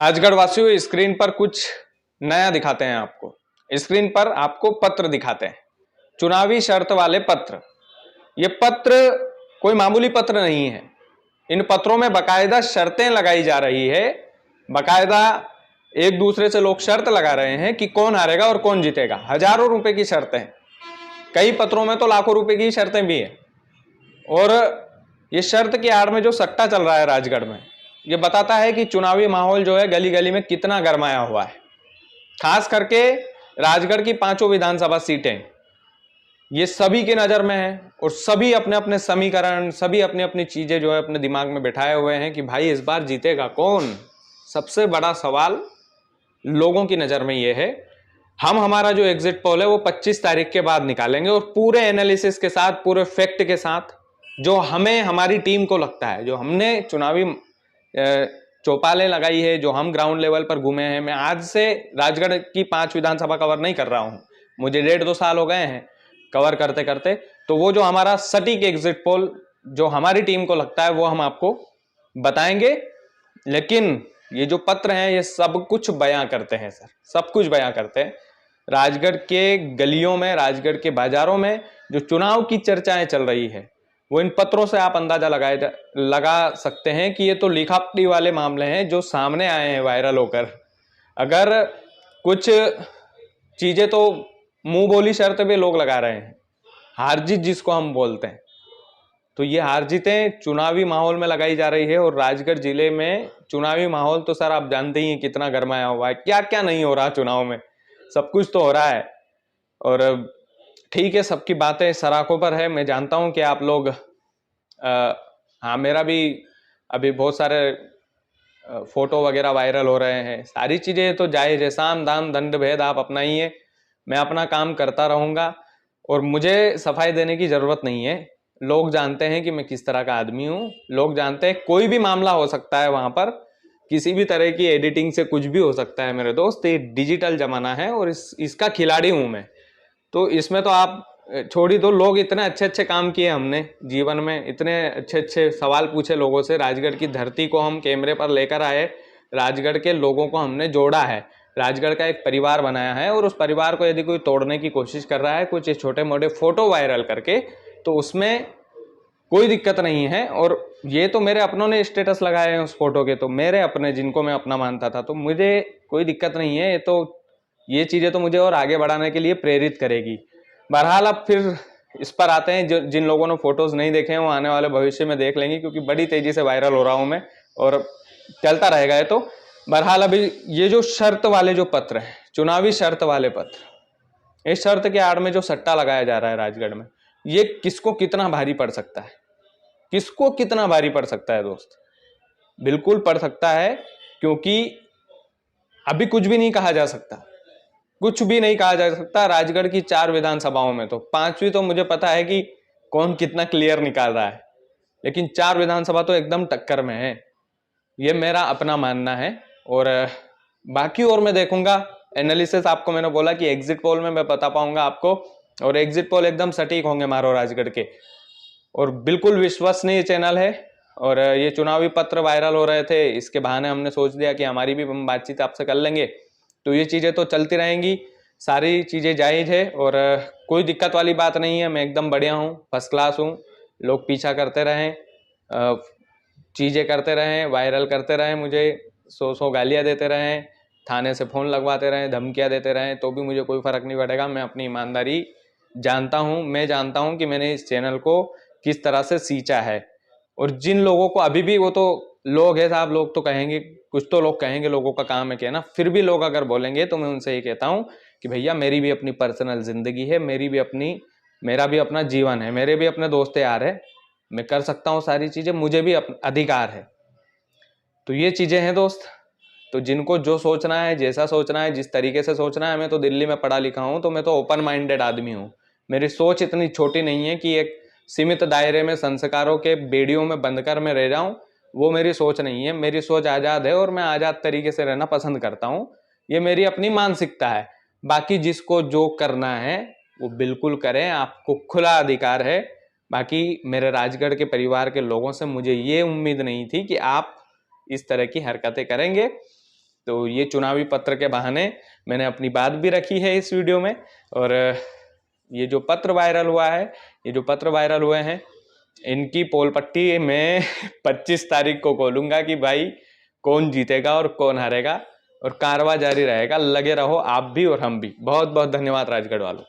राजगढ़ वासियों, स्क्रीन पर कुछ नया दिखाते हैं आपको। स्क्रीन पर आपको पत्र दिखाते हैं, चुनावी शर्त वाले पत्र। ये पत्र कोई मामूली पत्र नहीं है। इन पत्रों में बाकायदा शर्तें लगाई जा रही है। बाकायदा एक दूसरे से लोग शर्त लगा रहे हैं कि कौन हारेगा और कौन जीतेगा। हजारों रुपए की शर्तें हैं, कई पत्रों में तो लाखों रुपए की शर्तें भी हैं। और ये शर्त की आड़ में जो सट्टा चल रहा है राजगढ़ में, ये बताता है कि चुनावी माहौल जो है गली गली में कितना गरमाया हुआ है। खास करके राजगढ़ की 5 विधानसभा सीटें ये सभी के नजर में है और सभी अपने अपने समीकरण, सभी अपनी अपनी चीजें जो है अपने दिमाग में बिठाए हुए हैं कि भाई इस बार जीतेगा कौन। सबसे बड़ा सवाल लोगों की नजर में ये है। हम हमारा जो एग्जिट पोल है वो 25 तारीख के बाद निकालेंगे और पूरे एनालिसिस के साथ, पूरे फैक्ट के साथ, जो हमें हमारी टीम को लगता है, जो हमने चुनावी चौपालें लगाई है, जो हम ग्राउंड लेवल पर घूमे हैं। मैं आज से राजगढ़ की 5 विधानसभा कवर नहीं कर रहा हूं, मुझे 1.5-2 साल हो गए हैं कवर करते करते। तो वो जो हमारा सटीक एग्जिट पोल जो हमारी टीम को लगता है वो हम आपको बताएंगे। लेकिन ये जो पत्र हैं ये सब कुछ बयां करते हैं सर, सब कुछ बयां करते हैं। राजगढ़ के गलियों में, राजगढ़ के बाजारों में जो चुनाव की चर्चाएं चल रही है वो इन पत्रों से आप अंदाजा लगा सकते हैं कि ये तो लिखापटी वाले मामले हैं जो सामने आए हैं वायरल होकर। अगर कुछ चीजें तो मुंह बोली शर्त पे लोग लगा रहे हैं, हार जीत जिसको हम बोलते हैं, तो ये हार जीतें चुनावी माहौल में लगाई जा रही है। और राजगढ़ जिले में चुनावी माहौल तो सर आप जानते ही हैं कितना गर्माया हुआ है। क्या क्या नहीं हो रहा चुनाव में, सब कुछ तो हो रहा है। और ठीक है, सबकी बातें सराखों पर है। मैं जानता हूं कि आप लोग हाँ, मेरा भी अभी बहुत सारे फोटो वगैरह वायरल हो रहे हैं, सारी चीजें तो जायज है। साम दाम दंड भेद आप अपनाइए, मैं अपना काम करता रहूंगा और मुझे सफाई देने की जरूरत नहीं है। लोग जानते हैं कि मैं किस तरह का आदमी हूँ, लोग जानते हैं कोई भी मामला हो सकता है वहां पर, किसी भी तरह की एडिटिंग से कुछ भी हो सकता है मेरे दोस्त। ये डिजिटल जमाना है और इसका खिलाड़ी हूं मैं। तो इसमें तो आप छोड़ ही दो। लोग इतने अच्छे अच्छे काम किए हमने जीवन में, इतने अच्छे अच्छे सवाल पूछे लोगों से। राजगढ़ की धरती को हम कैमरे पर लेकर आए, राजगढ़ के लोगों को हमने जोड़ा है, राजगढ़ का एक परिवार बनाया है। और उस परिवार को यदि कोई तोड़ने की कोशिश कर रहा है कुछ छोटे मोटे फोटो वायरल करके, तो उसमें कोई दिक्कत नहीं है। और ये तो मेरे अपनों ने स्टेटस लगाए हैं उस फोटो के, तो मेरे अपने जिनको मैं अपना मानता था, तो मुझे कोई दिक्कत नहीं है। ये चीजें तो मुझे और आगे बढ़ाने के लिए प्रेरित करेगी। बहरहाल अब फिर इस पर आते हैं, जिन लोगों ने फोटोज नहीं देखे हैं वो आने वाले भविष्य में देख लेंगे, क्योंकि बड़ी तेजी से वायरल हो रहा हूं मैं और चलता रहेगा ये तो। बहरहाल अभी ये जो शर्त वाले जो पत्र है, चुनावी शर्त वाले पत्र, इस शर्त के आड़ में जो सट्टा लगाया जा रहा है राजगढ़ में, ये किसको कितना भारी पड़ सकता है, किसको कितना भारी पड़ सकता है दोस्त? बिल्कुल पड़ सकता है, क्योंकि अभी कुछ भी नहीं कहा जा सकता, कुछ भी नहीं कहा जा सकता। राजगढ़ की 4 विधानसभाओं में तो 5वीं तो मुझे पता है कि कौन कितना क्लियर निकाल रहा है, लेकिन 4 विधानसभा तो एकदम टक्कर में है, ये मेरा अपना मानना है। और बाकी और मैं देखूंगा एनालिसिस। आपको मैंने बोला कि एग्जिट पोल में मैं बता पाऊंगा आपको, और एग्जिट पोल एकदम सटीक होंगे मारो राजगढ़ के, और बिल्कुल विश्वसनीय चैनल है। और ये चुनावी पत्र वायरल हो रहे थे, इसके बहाने हमने सोच दिया कि हमारी भी हम बातचीत आपसे कर लेंगे। तो ये चीजें तो चलती रहेंगी, सारी चीजें जायज है और कोई दिक्कत वाली बात नहीं है। मैं एकदम बढ़िया हूँ, फर्स्ट क्लास हूँ। लोग पीछा करते रहें, चीजें करते रहें, वायरल करते रहें, मुझे 100 गालियाँ देते रहें, थाने से फोन लगवाते रहें, धमकियाँ देते रहें, तो भी मुझे कोई फर्क नहीं पड़ेगा। मैं अपनी ईमानदारी जानता हूँ, मैं जानता हूँ कि मैंने इस चैनल को किस तरह से सींचा है। और जिन लोगों को अभी भी, वो तो लोग है साहब, लोग तो कहेंगे, कुछ तो लोग कहेंगे, लोगों का काम है कहना, फिर भी लोग अगर बोलेंगे तो मैं उनसे ये कहता हूँ कि भैया मेरी भी अपनी पर्सनल जिंदगी है, मेरा भी अपना जीवन है, मेरे भी अपने दोस्त यार है, मैं कर सकता हूँ सारी चीजें, मुझे भी अधिकार है। तो ये चीजें हैं दोस्त। तो जिनको जो सोचना है, जैसा सोचना है, जिस तरीके से सोचना है, मैं तो दिल्ली में पढ़ा लिखा हूँ, तो मैं तो ओपन माइंडेड आदमी हूँ। मेरी सोच इतनी छोटी नहीं है कि एक सीमित दायरे में संस्कारों के बेड़ियों में बंधकर मैं रह जाऊं, वो मेरी सोच नहीं है। मेरी सोच आजाद है और मैं आजाद तरीके से रहना पसंद करता हूँ, ये मेरी अपनी मानसिकता है। बाकी जिसको जो करना है वो बिल्कुल करें, आपको खुला अधिकार है। बाकी मेरे राजगढ़ के परिवार के लोगों से मुझे ये उम्मीद नहीं थी कि आप इस तरह की हरकतें करेंगे। तो ये चुनावी पत्र के बहाने मैंने अपनी बात भी रखी है इस वीडियो में। और ये जो पत्र वायरल हुआ है, ये जो पत्र वायरल हुए हैं, इनकी पोल पट्टी मैं 25 तारीख को खोलूंगा कि भाई कौन जीतेगा और कौन हारेगा, और कारवां जारी रहेगा। लगे रहो आप भी और हम भी। बहुत बहुत धन्यवाद राजगढ़ वालों।